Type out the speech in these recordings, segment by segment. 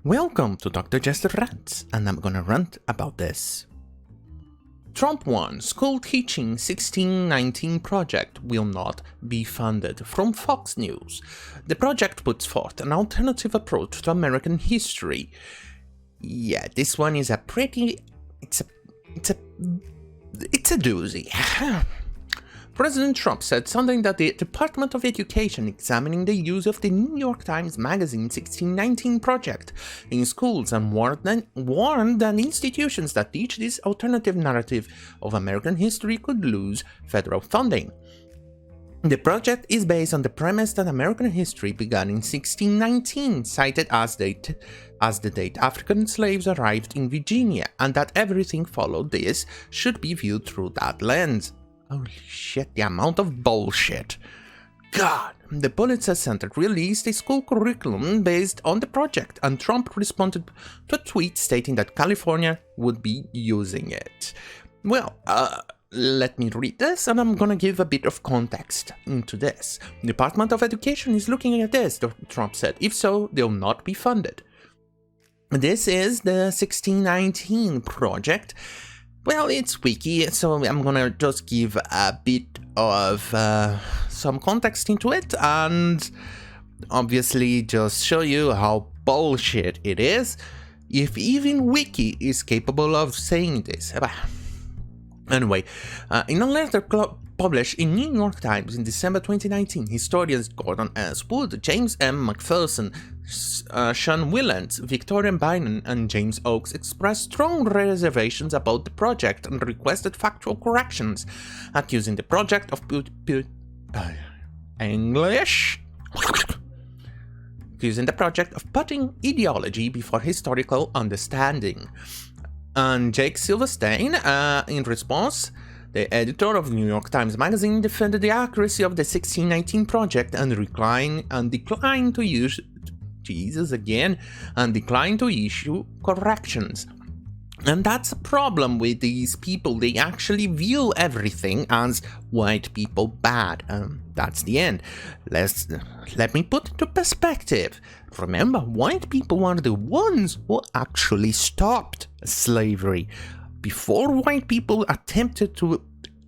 Welcome to Dr. Jester Rants, and I'm gonna rant about this. Trump won School Teaching 1619 project will not be funded from Fox News. The project puts forth an alternative approach to American history. Yeah, this one is a pretty... It's a doozy. President Trump said Sunday that the Department of Education examining the use of the New York Times Magazine 1619 project in schools and warned that institutions that teach this alternative narrative of American history could lose federal funding. The project is based on the premise that American history began in 1619, cited as the date African slaves arrived in Virginia, and that everything followed this should be viewed through that lens. Holy shit, the amount of bullshit. God. The Pulitzer Center released a school curriculum based on the project, and Trump responded to a tweet stating that California would be using it. Well, let me read this, and I'm gonna give a bit of context into this. The Department of Education is looking at this, Trump said. If so, they'll not be funded. This is the 1619 project. Well, it's wiki, so I'm gonna just give a bit of some context into it, and obviously just show you how bullshit it is, if even wiki is capable of saying this. Anyway, in a letter published in New York Times in December 2019, historians Gordon S. Wood, James M. McPherson, Sean Willans, Victoria Bynum, and James Oakes expressed strong reservations about the project and requested factual corrections, accusing the project of putting ideology before historical understanding. And Jake Silverstein, in response, the editor of the New York Times Magazine, defended the accuracy of the 1619 project and declined to issue corrections. And that's a problem with these people. They actually view everything as white people bad. That's the end. Let me put into perspective. Remember, white people were the ones who actually stopped slavery. Before white people attempted to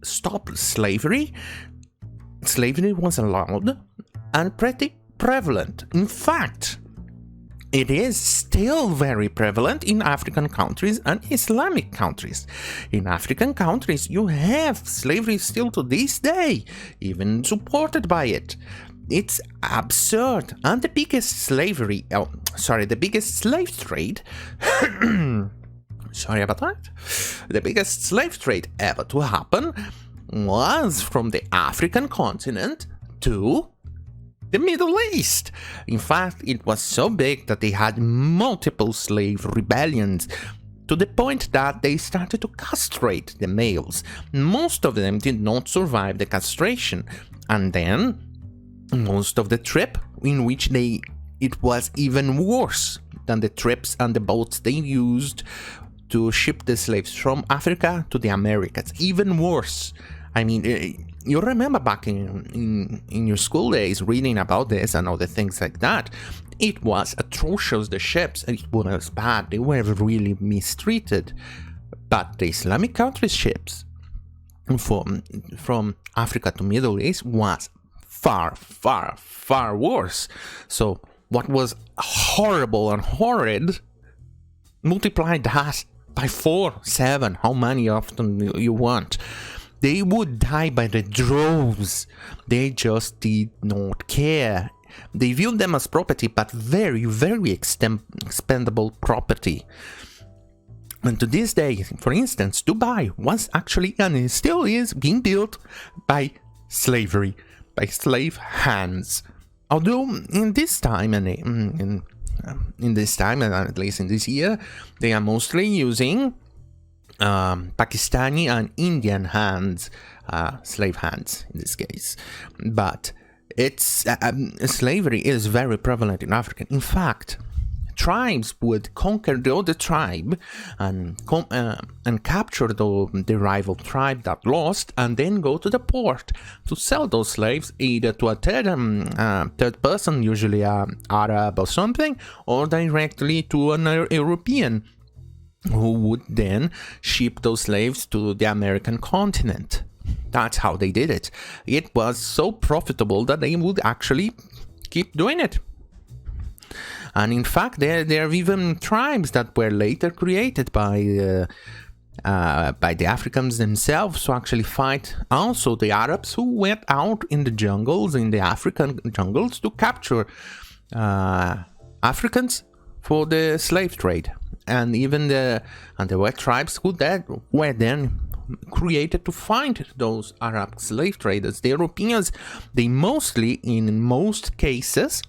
stop slavery, slavery was allowed and pretty prevalent. In fact, it is still very prevalent in African countries and Islamic countries. In African countries, you have slavery still to this day, even supported by it. It's absurd. And the biggest slave trade sorry about that. The biggest slave trade ever to happen was from the African continent to the Middle East. In fact, it was so big that they had multiple slave rebellions, to the point that they started to castrate the males. Most of them did not survive the castration, and then most of the trip in which it was even worse than the trips and the boats they used to ship the slaves from Africa to the Americas. Even worse. I mean, you remember back in your school days reading about this and other things like that. It was atrocious, the ships. It was bad. They were really mistreated. But the Islamic countries' ships from Africa to Middle East was far, far, far worse. So what was horrible and horrid, multiply that by 4, 7, how many often you want. They would die by the droves. They just did not care. They viewed them as property, but very, very expendable property. And to this day, for instance, Dubai was actually, and it still is, being built by slavery, by slave hands. Although in this time, and at least in this year, they are mostly using Pakistani and Indian hands, slave hands in this case. But it's slavery is very prevalent in Africa. In fact, tribes would conquer the other tribe and capture the rival tribe that lost, and then go to the port to sell those slaves either to a third person, usually an Arab or something, or directly to an European, who would then ship those slaves to the American continent. That's how they did it. It was so profitable that they would actually keep doing it. And in fact, there are even tribes that were later created by the Africans themselves to actually fight also the Arabs who went out in the jungles, in the African jungles, to capture Africans for the slave trade. And even there were tribes who were then created to find those Arab slave traders. The Europeans, they mostly, in most cases,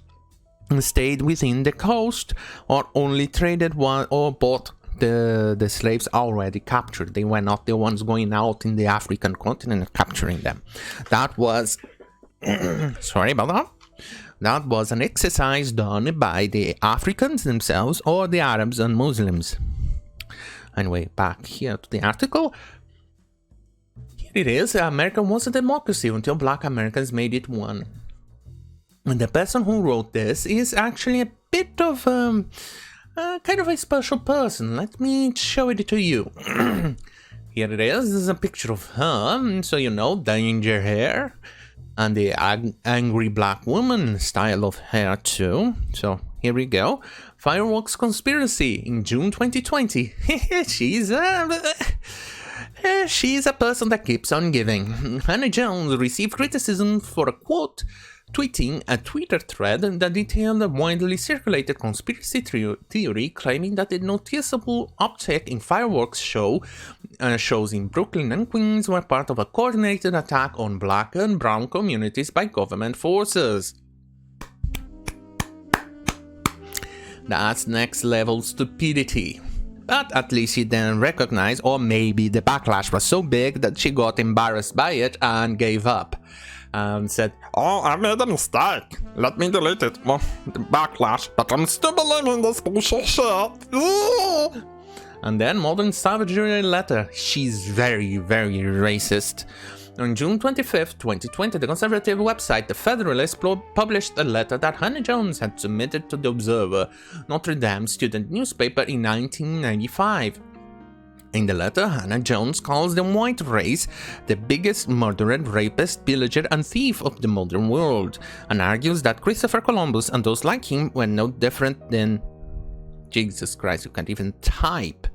stayed within the coast or only traded one or bought the slaves already captured. They were not the ones going out in the African continent and capturing them. That was sorry about that. That was an exercise done by the Africans themselves or the Arabs and Muslims. Anyway, back here to the article. Here it is. America was a democracy until black Americans made it one. And the person who wrote this is actually a bit of kind of a special person. Let me show it to you. Here it is. This is a picture of her, so you know, danger hair, and the angry black woman style of hair too. So here we go. Fireworks conspiracy in June 2020. She's a person that keeps on giving. Hannah Jones received criticism for a quote tweeting a Twitter thread that detailed a widely circulated conspiracy theory claiming that the noticeable uptick in fireworks shows in Brooklyn and Queens were part of a coordinated attack on black and brown communities by government forces. That's next level stupidity. But at least she then recognized, or maybe the backlash was so big that she got embarrassed by it and gave up. And said, "Oh, I made a mistake. Let me delete it. Well, the backlash, but I'm still believing this bullshit shit." And then modern savagery letter. She's very, very racist. On June 25th, 2020, the conservative website The Federalist published a letter that Hannah Jones had submitted to The Observer, Notre Dame student newspaper, in 1995. In the letter, Hannah Jones calls the white race the biggest murderer, rapist, pillager, and thief of the modern world, and argues that Christopher Columbus and those like him were no different than... Jesus Christ, you can't even type.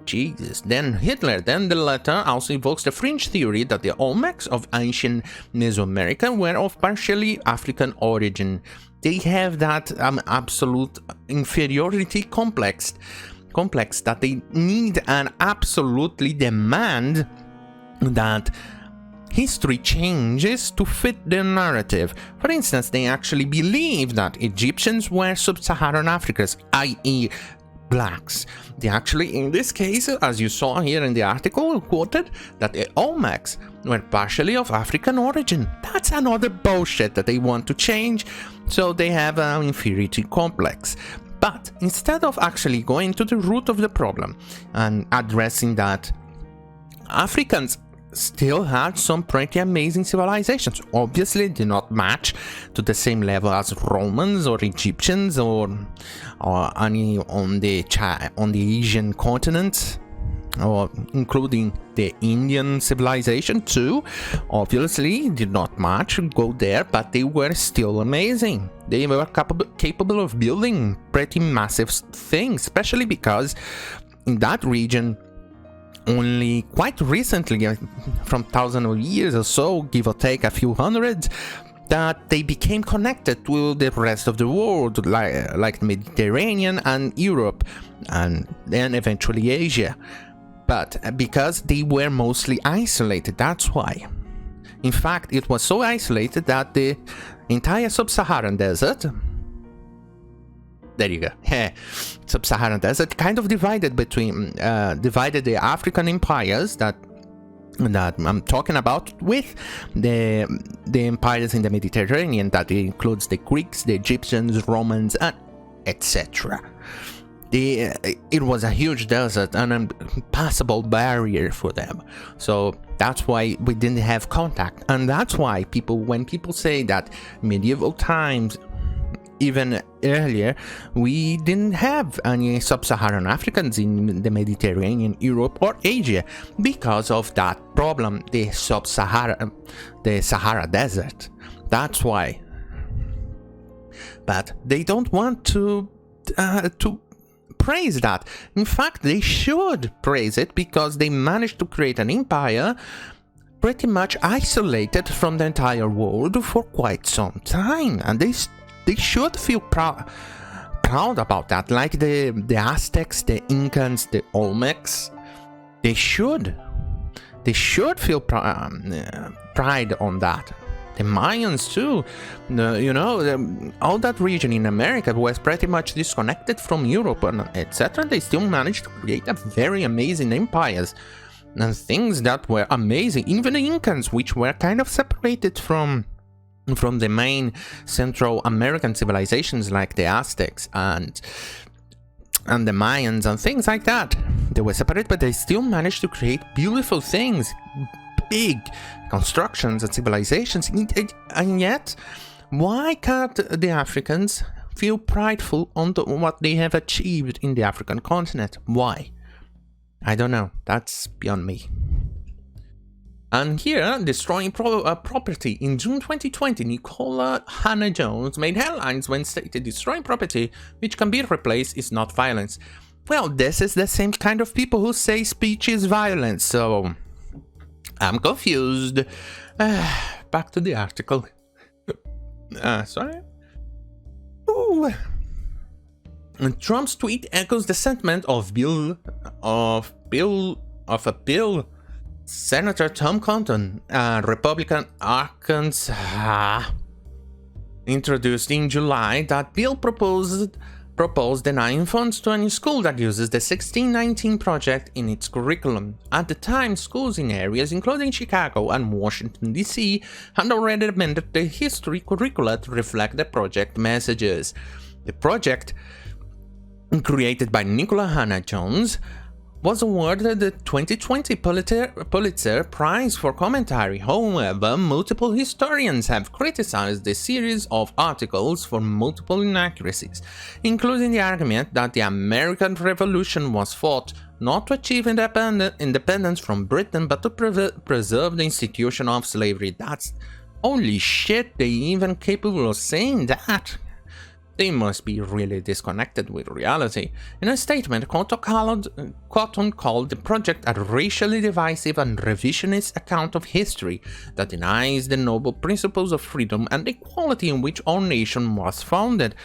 Jesus. Then Hitler. Then the letter also evokes the fringe theory that the Olmecs of ancient Mesoamerica were of partially African origin. They have that absolute inferiority complex that they need and absolutely demand that history changes to fit their narrative. For instance, they actually believe that Egyptians were sub-Saharan Africans, i.e. blacks. They actually, in this case, as you saw here in the article, quoted that the Olmecs were partially of African origin. That's another bullshit that they want to change, so they have an inferiority complex. But instead of actually going to the root of the problem and addressing that Africans still had some pretty amazing civilizations, obviously did not match to the same level as Romans or Egyptians or any on the Asian continent, or including the Indian civilization too. Obviously did not match, go there, but they were still amazing. They were capable of building pretty massive things, especially because in that region only quite recently, from thousands of years or so, give or take a few hundred, that they became connected to the rest of the world, like the Mediterranean and Europe, and then eventually Asia. But because they were mostly isolated, that's why. In fact, it was so isolated that the entire sub-Saharan desert, there you go, sub-Saharan desert, kind of divided the African empires that I'm talking about with the empires in the Mediterranean, that includes the Greeks, the Egyptians, Romans, and etc. It was a huge desert, an impassable barrier for them. So that's why we didn't have contact, and that's why when people say that medieval times, even earlier, we didn't have any sub-Saharan Africans in the Mediterranean, Europe, or Asia because of that problem, the Sahara Desert. That's why. But they don't want to praise that. In fact, they should praise it because they managed to create an empire pretty much isolated from the entire world for quite some time, and they should feel proud about that, like the Aztecs, the Incans, the Olmecs. They should feel pride on that. The Mayans too, all that region in America was pretty much disconnected from Europe and etc. They still managed to create a very amazing empires and things that were amazing. Even the Incans, which were kind of separated from the main Central American civilizations like the Aztecs and the Mayans and things like that. They were separated, but they still managed to create beautiful things, big constructions and civilizations. And yet, why can't the Africans feel prideful on what they have achieved in the African continent? Why? I don't know. That's beyond me. And here, destroying property. In June 2020, Nicola Hannah-Jones made headlines when stated destroying property which can be replaced is not violence. Well, this is the same kind of people who say speech is violence, so I'm confused. Back to the article. Sorry. Ooh. And Trump's tweet echoes the sentiment of a bill. Senator Tom Cotton, Republican Arkansas, introduced in July. That bill proposed denying funds to any school that uses the 1619 project in its curriculum. At the time, schools in areas including Chicago and Washington, D.C. had already amended the history curricula to reflect the project messages. The project, created by Nicola Hannah-Jones, was awarded the 2020 Pulitzer Prize for commentary. However, multiple historians have criticized the series of articles for multiple inaccuracies, including the argument that the American Revolution was fought not to achieve independence from Britain, but to preserve the institution of slavery. That's holy shit, they even capable of saying that. They must be really disconnected with reality. In a statement, Cotton called the project a racially divisive and revisionist account of history that denies the noble principles of freedom and equality on which our nation was founded.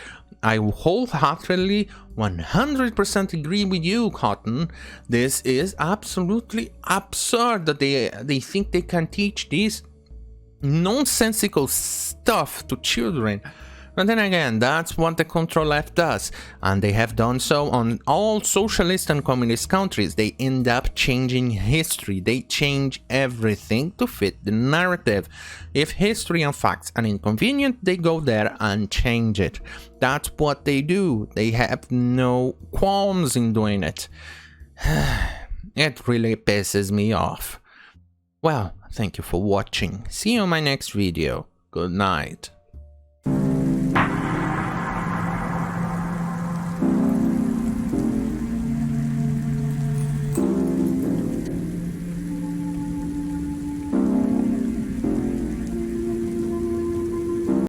I wholeheartedly 100% agree with you, Cotton. This is absolutely absurd that they think they can teach this nonsensical stuff to children. But then again, that's what the control left does, and they have done so on all socialist and communist countries. They end up changing history. They change everything to fit the narrative. If history and facts are inconvenient, they go there and change it. That's what they do. They have no qualms in doing it. It really pisses me off. Well, thank you for watching. See you in my next video. Good night.